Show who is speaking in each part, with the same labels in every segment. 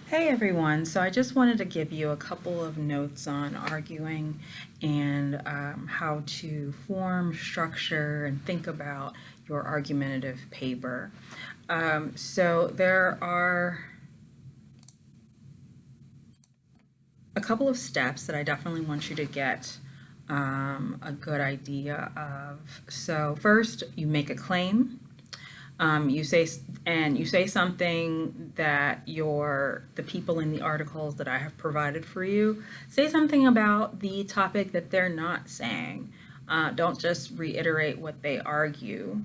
Speaker 1: Hey everyone, so I just wanted to give you a couple of notes on arguing and how to form, structure, and think about your argumentative paper. So there are a couple of steps that I definitely want you to get a good idea of. So first, you make a claim. You say something that the people in the articles that I have provided for you say something about the topic that they're not saying. Don't just reiterate what they argue.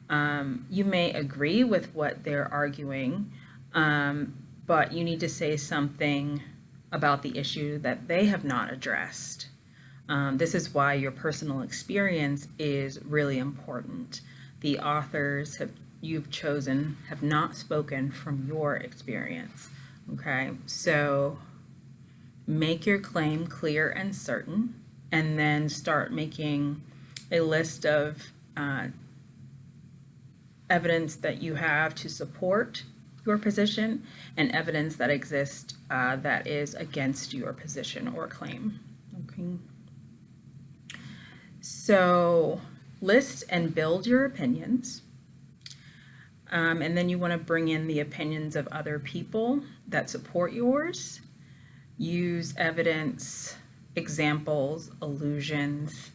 Speaker 1: You may agree with what they're arguing, but you need to say something about the issue that they have not addressed. This is why your personal experience is really important. The authors you've chosen have not spoken from your experience. Okay, so make your claim clear and certain, and then start making a list of evidence that you have to support your position and evidence that exists that is against your position or claim. Okay. So list and build your opinions. And then you want to bring in the opinions of other people that support yours. Use evidence, examples, allusions,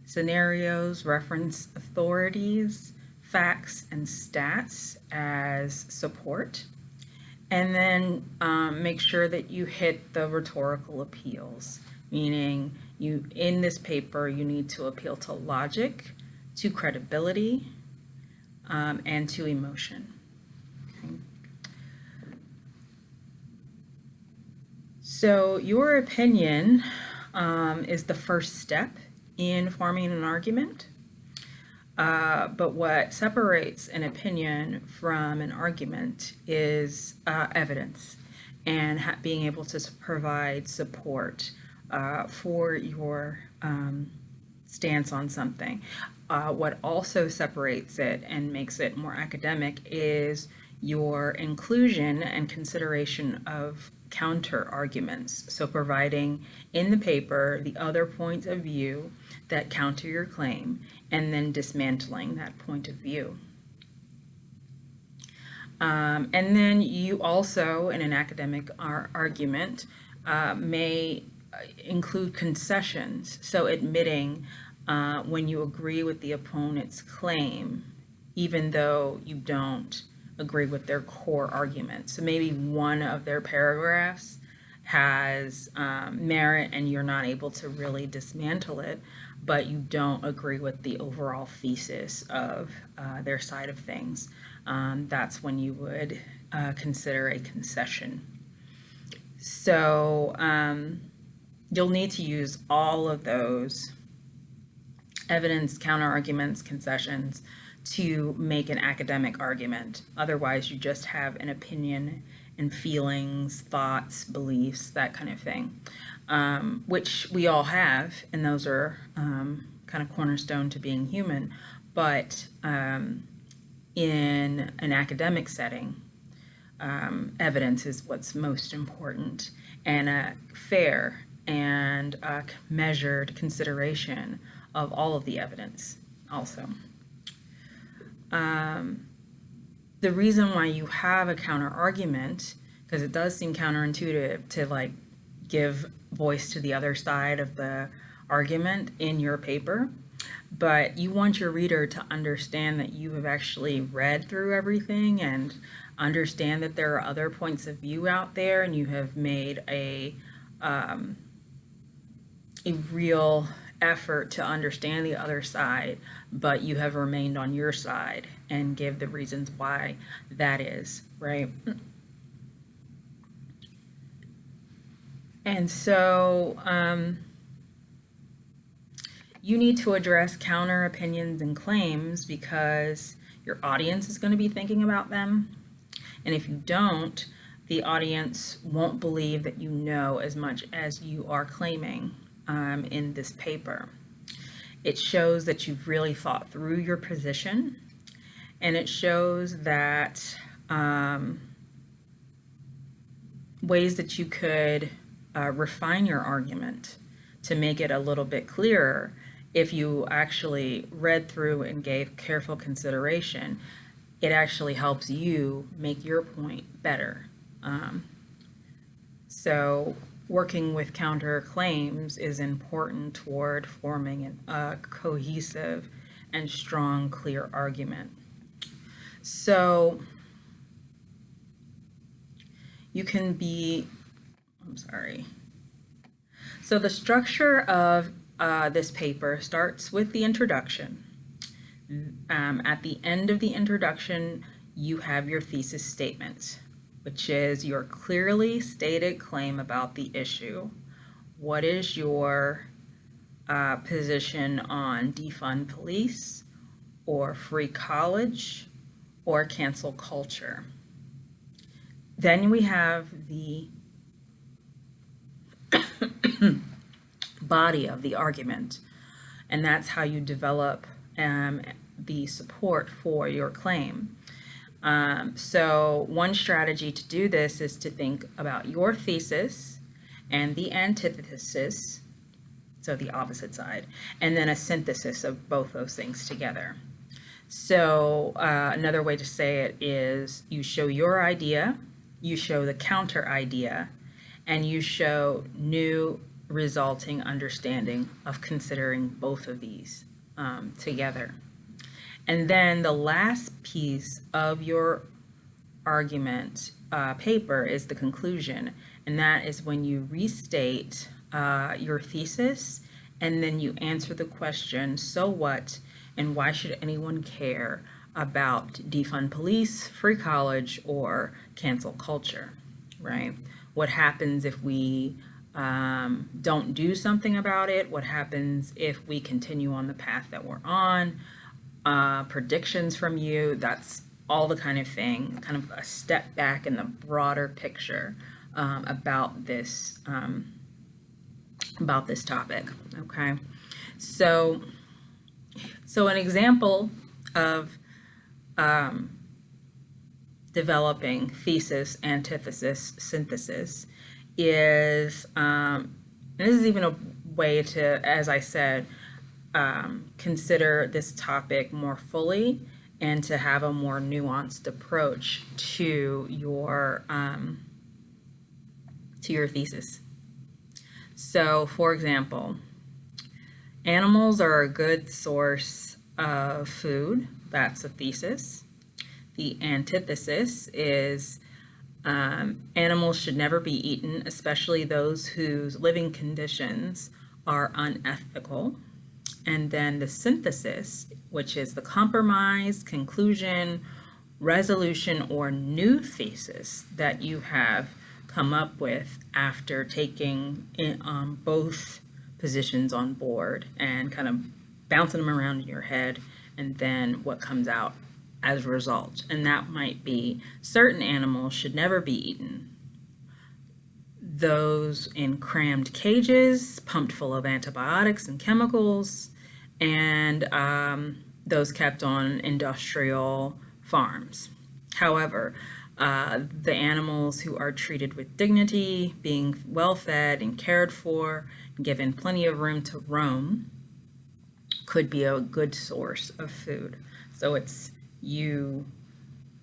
Speaker 1: scenarios, reference authorities, facts, and stats as support. And then make sure that you hit the rhetorical appeals, meaning in this paper, you need to appeal to logic, to credibility, and to emotion. Okay. So your opinion is the first step in forming an argument. But what separates an opinion from an argument is evidence and being able to provide support for your stance on something. What also separates it and makes it more academic is your inclusion and consideration of counter arguments. So providing in the paper the other points of view that counter your claim and then dismantling that point of view. And then you also, in an academic argument, may include concessions. So admitting when you agree with the opponent's claim, even though you don't agree with their core argument. So maybe one of their paragraphs has merit and you're not able to really dismantle it, but you don't agree with the overall thesis of their side of things. That's when you would consider a concession. So you'll need to use all of those evidence, counter-arguments, concessions to make an academic argument. Otherwise, you just have an opinion and feelings, thoughts, beliefs, that kind of thing, which we all have, and those are kind of cornerstone to being human. But in an academic setting, evidence is what's most important, and a fair and measured consideration of all of the evidence also. The reason why you have a counter argument, because it does seem counterintuitive to give voice to the other side of the argument in your paper, but you want your reader to understand that you have actually read through everything and understand that there are other points of view out there, and you have made a real effort to understand the other side, but you have remained on your side and give the reasons why that is, right? And so you need to address counter opinions and claims because your audience is going to be thinking about them. And if you don't, the audience won't believe that you know as much as you are claiming in this paper. It shows that you've really thought through your position, and it shows that ways that you could refine your argument to make it a little bit clearer if you actually read through and gave careful consideration. It actually helps you make your point better. So working with counterclaims is important toward forming a cohesive and strong, clear argument. So you can be, So the structure of this paper starts with the introduction. At the end of the introduction, you have your thesis statement, which is your clearly stated claim about the issue. What is your position on defund police, or free college, or cancel culture? Then we have the body of the argument, and that's how you develop the support for your claim. So one strategy to do this is to think about your thesis and the antithesis, so the opposite side, and then a synthesis of both those things together. So another way to say it is you show your idea, you show the counter idea, and you show new resulting understanding of considering both of these together. And then the last piece of your argument paper is the conclusion, and that is when you restate your thesis, and then you answer the question, so what, and why should anyone care about defund police, free college, or cancel culture, right? What happens if we don't do something about it? What happens if we continue on the path that we're on? Predictions from you, that's all the kind of thing, kind of a step back in the broader picture about this topic, okay? So an example of developing thesis, antithesis, synthesis is, and this is even a way to, as I said, consider this topic more fully and to have a more nuanced approach to your thesis. So, for example, animals are a good source of food. That's a thesis. The antithesis is animals should never be eaten, especially those whose living conditions are unethical. And then the synthesis, which is the compromise, conclusion, resolution, or new thesis that you have come up with after taking both positions on board and kind of bouncing them around in your head, and then what comes out as a result. And that might be certain animals should never be eaten. Those in crammed cages, pumped full of antibiotics and chemicals, and those kept on industrial farms. However, the animals who are treated with dignity, being well fed and cared for, and given plenty of room to roam, could be a good source of food. So it's you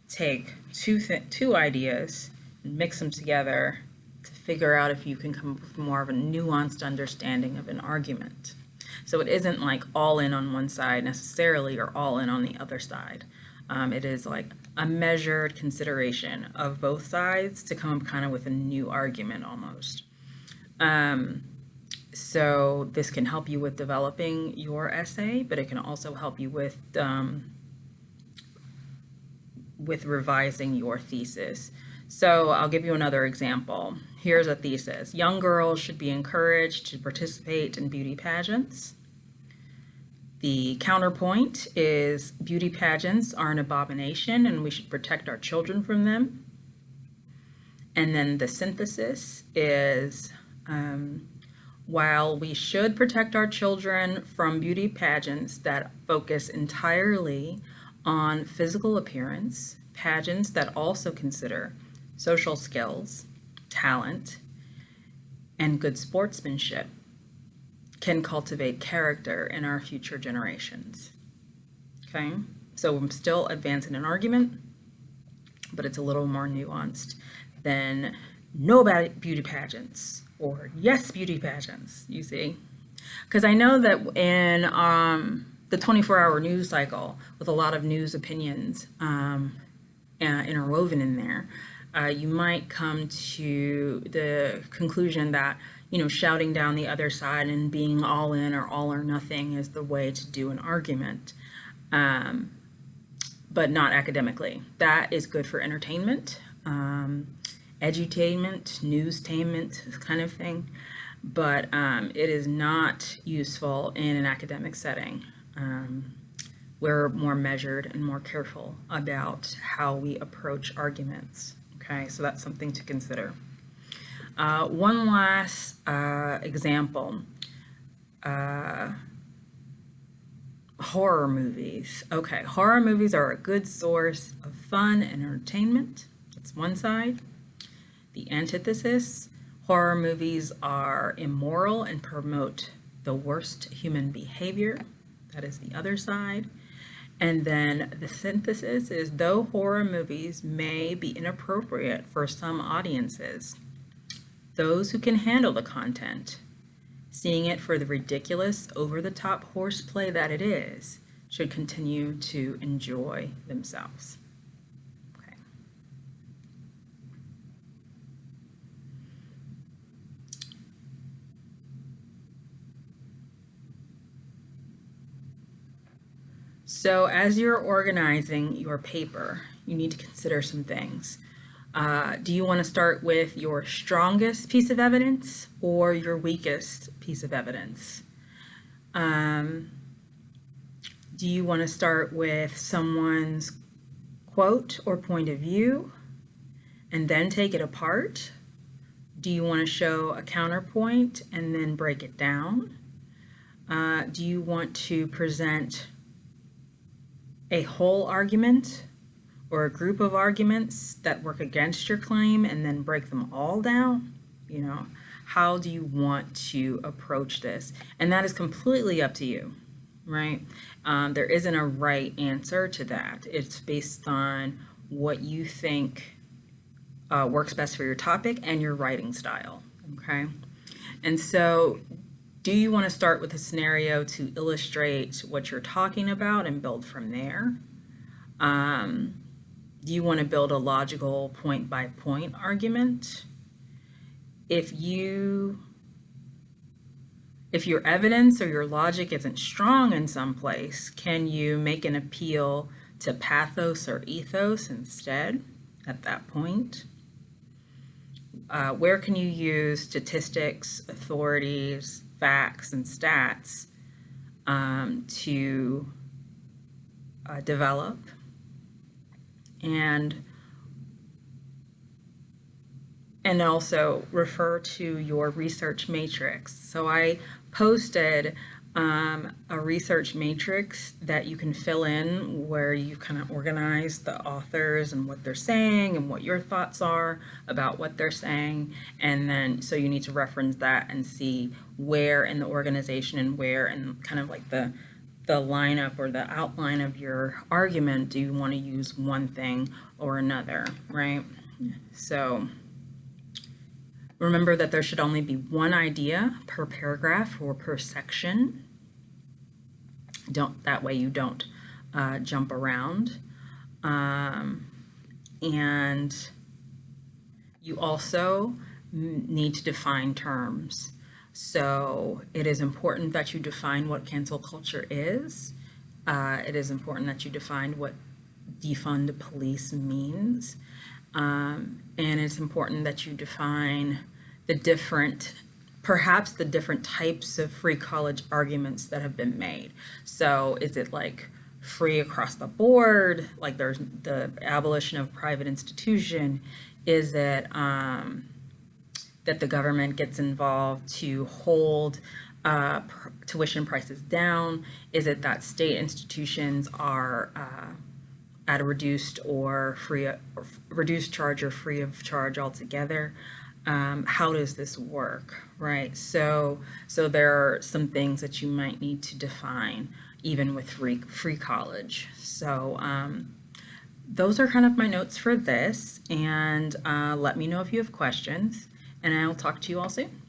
Speaker 1: take two ideas and mix them together to figure out if you can come up with more of a nuanced understanding of an argument. So it isn't like all in on one side necessarily or all in on the other side. It is like a measured consideration of both sides to come up kind of with a new argument almost. So this can help you with developing your essay, but it can also help you with revising your thesis. So I'll give you another example. Here's a thesis. Young girls should be encouraged to participate in beauty pageants. The counterpoint is beauty pageants are an abomination and we should protect our children from them. And then the synthesis is, while we should protect our children from beauty pageants that focus entirely on physical appearance, pageants that also consider social skills, talent, and good sportsmanship can cultivate character in our future generations. Okay? So I'm still advancing an argument, but it's a little more nuanced than no beauty pageants or yes beauty pageants, you see? Because I know that in the 24-hour news cycle, with a lot of news opinions interwoven in there, you might come to the conclusion that, shouting down the other side and being all in or all or nothing is the way to do an argument, but not academically. That is good for entertainment, edutainment, newstainment kind of thing, but it is not useful in an academic setting. We're more measured and more careful about how we approach arguments. Okay, so that's something to consider. One last example, horror movies. Okay, horror movies are a good source of fun and entertainment. That's one side. The antithesis, horror movies are immoral and promote the worst human behavior. That is the other side. And then the synthesis is, though horror movies may be inappropriate for some audiences, those who can handle the content, seeing it for the ridiculous, over-the-top horseplay that it is, should continue to enjoy themselves. Okay. So as you're organizing your paper, you need to consider some things. Do you want to start with your strongest piece of evidence or your weakest piece of evidence? Do you want to start with someone's quote or point of view and then take it apart? Do you want to show a counterpoint and then break it down? Do you want to present a whole argument or a group of arguments that work against your claim and then break them all down? How do you want to approach this? And that is completely up to you, right? There isn't a right answer to that. It's based on what you think works best for your topic and your writing style, okay? And so, do you want to start with a scenario to illustrate what you're talking about and build from there? Do you want to build a logical point-by-point argument? If your evidence or your logic isn't strong in some place, can you make an appeal to pathos or ethos instead at that point? Where can you use statistics, authorities, facts, and stats to develop? And also refer to your research matrix. So I posted a research matrix that you can fill in where you kind of organize the authors and what they're saying and what your thoughts are about what they're saying. And then, so you need to reference that and see where in the organization and where in kind of like the lineup or the outline of your argument do you want to use one thing or another, right? So remember that there should only be one idea per paragraph or per section. That way you don't jump around. And you also need to define terms. So it is important that you define what cancel culture is. It is important that you define what defund police means. And it's important that you define perhaps the different types of free college arguments that have been made. So is it like free across the board, like there's the abolition of private institution? Is it that the government gets involved to hold tuition prices down? Is it that state institutions are at a reduced charge or free of charge altogether? how does this work, right? So there are some things that you might need to define even with free college. So those are kind of my notes for this, and let me know if you have questions, and I'll talk to you all soon.